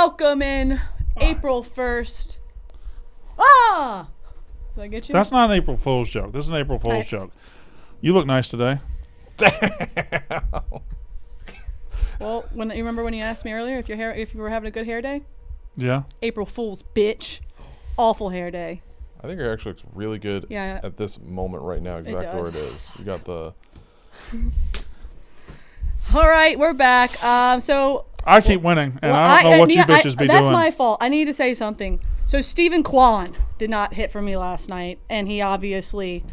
welcome in April 1st. Ah! Did I get you? That's not an April Fool's joke. This is an April Fool's joke. You look nice today. Damn. Well, you remember when you asked me earlier if you were having a good hair day? Yeah. April Fool's, bitch. Awful hair day. I think it actually looks really good at this moment right now, exactly where it is. You got the... All right, we're back. So I keep winning, and I don't know what you bitches be doing. That's my fault. I need to say something. So Stephen Kwan did not hit for me last night, and he obviously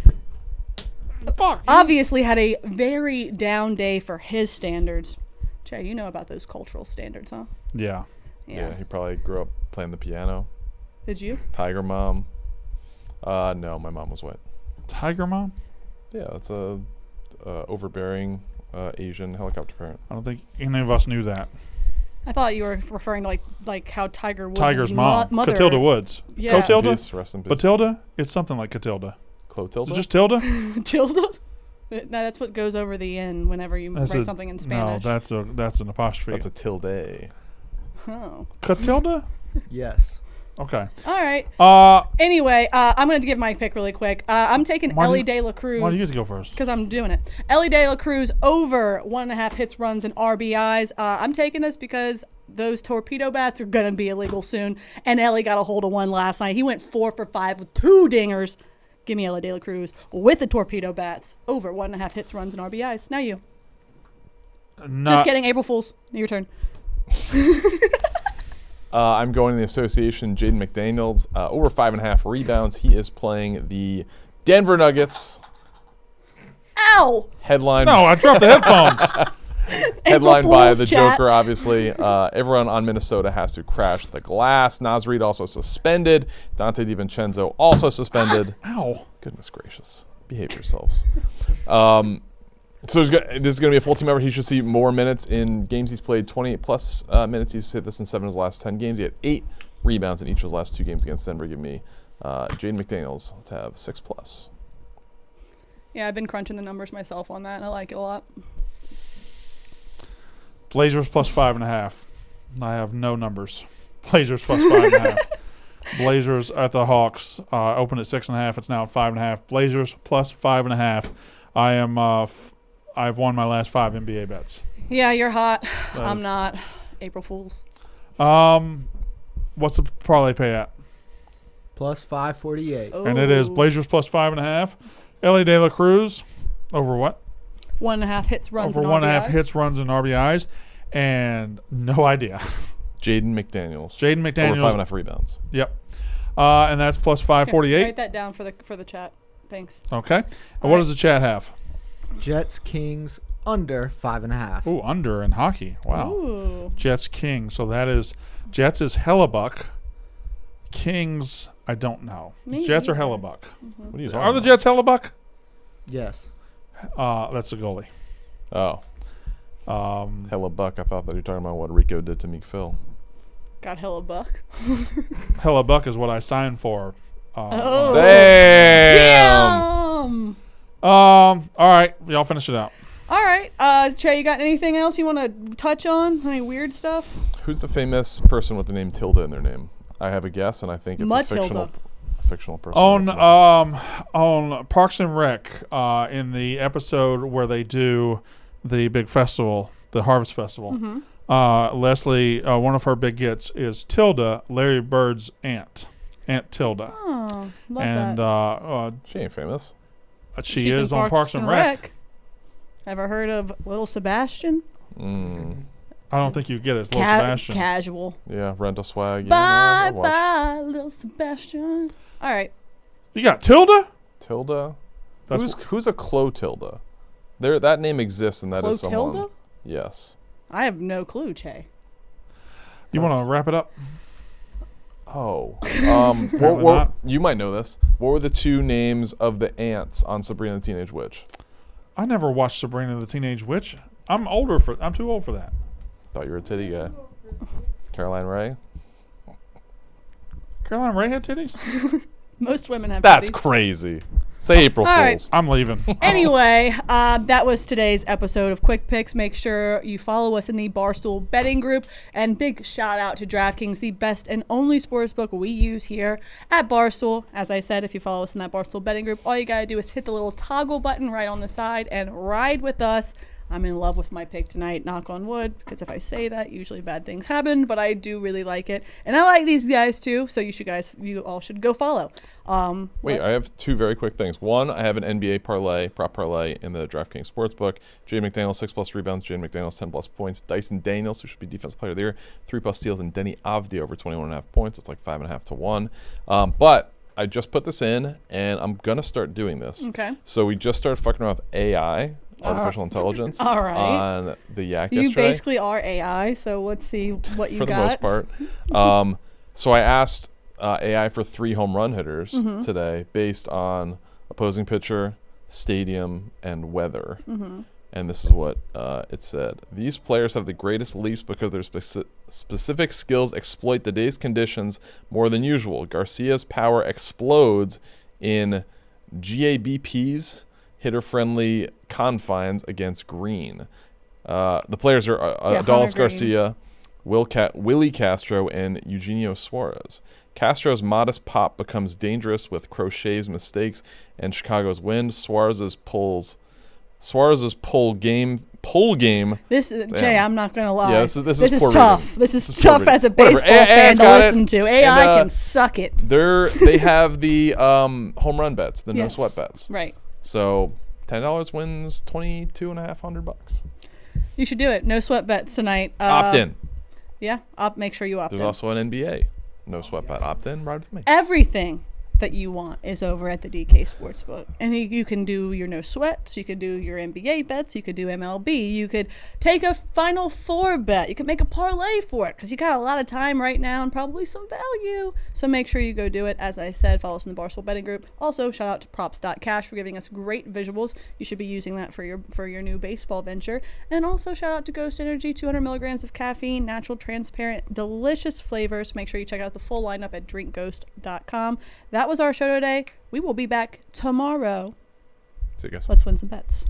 had a very down day for his standards. Jay, you know about those cultural standards, huh? Yeah. Yeah, he probably grew up playing the piano. Did you? Tiger mom. No, my mom was white. Tiger mom? Yeah, it's a overbearing Asian helicopter parent. I don't think any of us knew that. I thought you were referring to like how Tiger's mom, mother. Catilda Woods. Yeah. Clotilda? Rest in peace. Batilda? It's something like Catilda. Clotilda? Is it just Tilda? Tilda? No, that's what goes over the N whenever you write something in Spanish. No, that's an apostrophe. That's a tilde. Oh. Catilda? Yes. Okay. All right. Anyway, I'm going to give my pick really quick. I'm taking Ellie De La Cruz. Why do you get to go first? Because I'm doing it. Ellie De La Cruz over 1.5 hits, runs, and RBIs. I'm taking this because those torpedo bats are going to be illegal soon. And Ellie got a hold of one last night. He went 4 for 5 with 2 dingers. Give me Ellie De La Cruz with the torpedo bats over 1.5 hits, runs, and RBIs. Now you. Just kidding. April Fools. Your turn. I'm going to the association. Jaden McDaniels over 5.5 rebounds. He is playing the Denver Nuggets. Ow! Headline. No, I dropped the headphones. Headlined by the Joker, obviously. Everyone on Minnesota has to crash the glass. Naz Reid also suspended. Dante DiVincenzo also suspended. Ow. Goodness gracious. Behave yourselves. So this is going to be a full team effort. He should see more minutes in games he's played, 28-plus minutes. He's hit this in 7 of his last 10 games. He had 8 rebounds in each of his last 2 games against Denver. Give me Jaden McDaniels to have 6+. Yeah, I've been crunching the numbers myself on that, and I like it a lot. Blazers plus 5.5. I have no numbers. Blazers plus 5.5. Blazers at the Hawks. Opened at 6.5. It's now at 5.5. Blazers plus 5.5. I am. I've won my last 5 NBA bets. Yeah, you're hot. I'm not. April Fools. What's the parlay pay at? Plus 548. Oh. And it is Blazers plus 5.5. Ellie De La Cruz over what? 1.5 hits, runs, over and RBIs. 1.5 hits, runs, and RBIs, and no idea. Jaden McDaniels. Over 5.5 rebounds. Yep. And that's plus 548. Write that down for the chat. Thanks. Okay. And what does the chat have? Jets Kings under 5.5. Ooh, under in hockey. Wow. Ooh. Jets Kings. So that is Jets is Hellebuck. Kings, I don't know. Me Jets either. or Hellebuck? What are you So talking are the about? Jets Hellebuck? Yes. That's the goalie. Oh. Hella buck. I thought that you were talking about what Rico did to Meek Phil. Got hella buck. Hellebuck is what I signed for. Oh. Damn. All right. Y'all finish it out. All right. Trey, you got anything else you want to touch on? Any weird stuff? Who's the famous person with the name Tilda in their name? I have a guess, and I think it's Matilda. a fictional person. On Parks and Rec, in the episode where they do the big festival, the Harvest Festival, Leslie, one of her big gets is Tilda, Larry Bird's aunt, Aunt Tilda. Oh, love And that. She ain't famous. she is on Parks and Rec. Ever heard of Little Sebastian? I don't think you get it. It's Little Sebastian. Casual. Yeah, rent a swag. Yeah, Bye, I'd watch. bye, Little Sebastian. All right. You got Tilda? Tilda? That's Who's a Clotilda? That name exists, and that is someone. Clotilda? Yes. I have no clue, Che. You want to wrap it up? Oh. Apparently not. You might know this. What were the 2 names of the aunts on Sabrina the Teenage Witch? I never watched Sabrina the Teenage Witch. I'm too old for that. Thought you were a titty guy. Caroline Ray? Caroline Ray had titties? Most women have That's titties. crazy. Say April All right. Fools. I'm leaving. Anyway, that was today's episode of Quick Picks. Make sure you follow us in the Barstool betting group. And big shout out to DraftKings, the best and only sportsbook we use here at Barstool. As I said, if you follow us in that Barstool betting group, all you got to do is hit the little toggle button right on the side and ride with us. I'm in love with my pick tonight, knock on wood, because if I say that, usually bad things happen, but I do really like it. And I like these guys too, so you all should go follow. Wait, I have two very quick things. One, I have an NBA parlay, prop parlay in the DraftKings Sportsbook. Jay McDaniels, 6+ rebounds. Jay McDaniels, 10+ points. Dyson Daniels, who should be Defensive Player of the Year, 3+ steals. And Denny Avdia over 21.5 points. It's like 5.5 to 1. But I just put this in, and I'm going to start doing this. Okay. So we just started fucking around with AI, artificial intelligence, all right. on the Yak You yesterday. basically are AI, so let's see what you For the got. most part. So I asked AI for 3 home run hitters Mm-hmm. today based on opposing pitcher, stadium, and weather. Mm-hmm. And this is what it said. These players have the greatest leaps because their specific skills exploit the day's conditions more than usual. Garcia's power explodes in GABP's hitter-friendly confines against Green. The players are Adolis Green. Garcia, Willie Castro, and Eugenio Suarez. Castro's modest pop becomes dangerous with Crochet's mistakes and Chicago's win. Suarez's pull game. This is, Jay, I'm not gonna lie. Yeah, this is this is poor tough. reading. This is This is poor tough as a reading. baseball Whatever. fan AI's to got listen it. to. AI And, can suck it. They have the home run bets, the Yes. no sweat bets. Right. So $10 wins $2,250. You should do it. No sweat bets tonight. Opt in. Yeah, make sure you opt There's in. also an NBA no sweat bet. Opt in. Ride with me. Everything that you want is over at the DK Sportsbook. And you can do your no sweats, you could do your NBA bets, you could do MLB, you could take a Final Four bet, you could make a parlay for it because you got a lot of time right now and probably some value. So make sure you go do it. As I said, follow us in the Barstool Betting Group. Also, shout out to props.cash for giving us great visuals. You should be using that for your new baseball venture. And also shout out to Ghost Energy, 200 milligrams of caffeine, natural, transparent, delicious flavors. Make sure you check out the full lineup at drinkghost.com. That was our show today. We will be back tomorrow. See you guys. Let's win some bets.